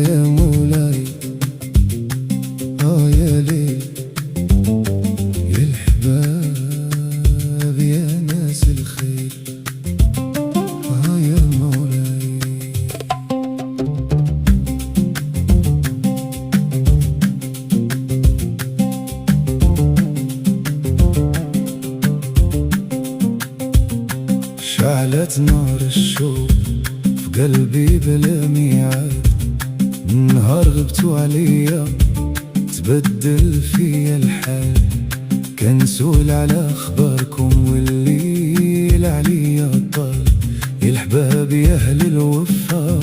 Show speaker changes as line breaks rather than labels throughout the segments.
يا مولاي، يا ليل، يا الحباب، يا ناس الخير، يا مولاي. شعلت نار الشوق في قلبي بلا ميعاد، النهار غبتوا عليا تبدل فيا الحال، كنسول على اخباركم والليل عليا طال. يا الحباب يا اهل الوفا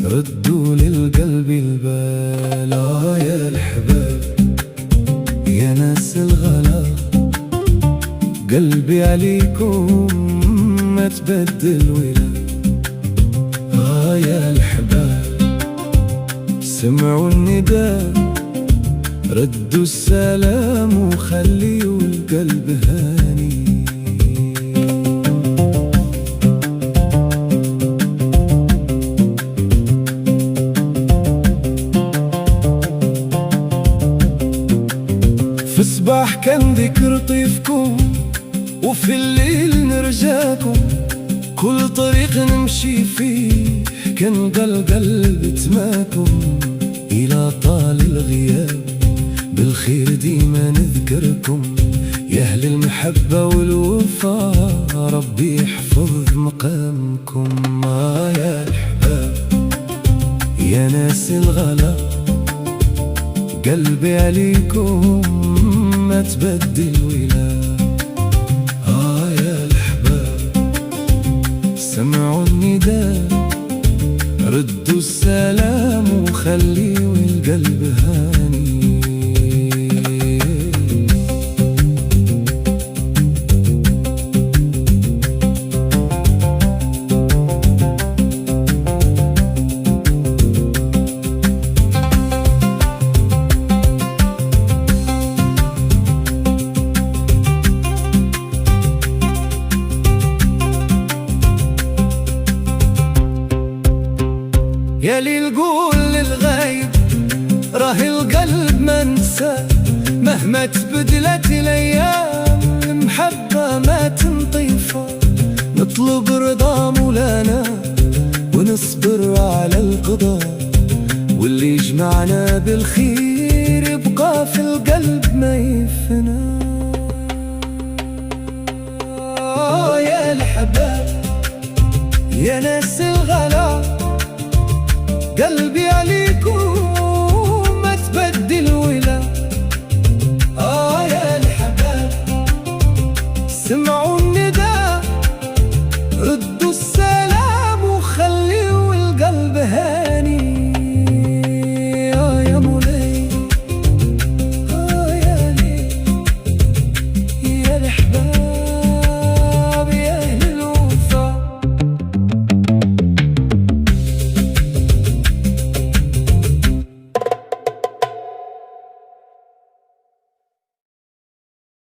ردوا للقلب البال. يا الحباب يا ناس الغلا، قلبي عليكم ما تبدل ولا. يا الحباب سمعوا النداء، ردوا السلام وخليوا القلب هاني. في الصباح كان ذكر طيفكم، وفي الليل نرجاكم، كل طريق نمشي فيه كان قلب تماكم. إلى طال الغياب بالخير ديما نذكركم، يا أهل المحبة والوفا ربي يحفظ مقامكم. يا الحباب يا ناس الغلا، قلبي عليكم ما تبدل ولا. يا الحباب سمعوا النداء، ردوا السلام وخليوا القلب هاني. يا ليل قول للغايب راه القلب ما نسى، مهما تبدلت الايام المحبة ما تنطيفها. نطلب رضا مولانا ونصبر على القضاء، واللي يجمعنا بالخير يبقى في القلب ما يفنى. يا الحباب يا ناس الغلا، قلبي عليك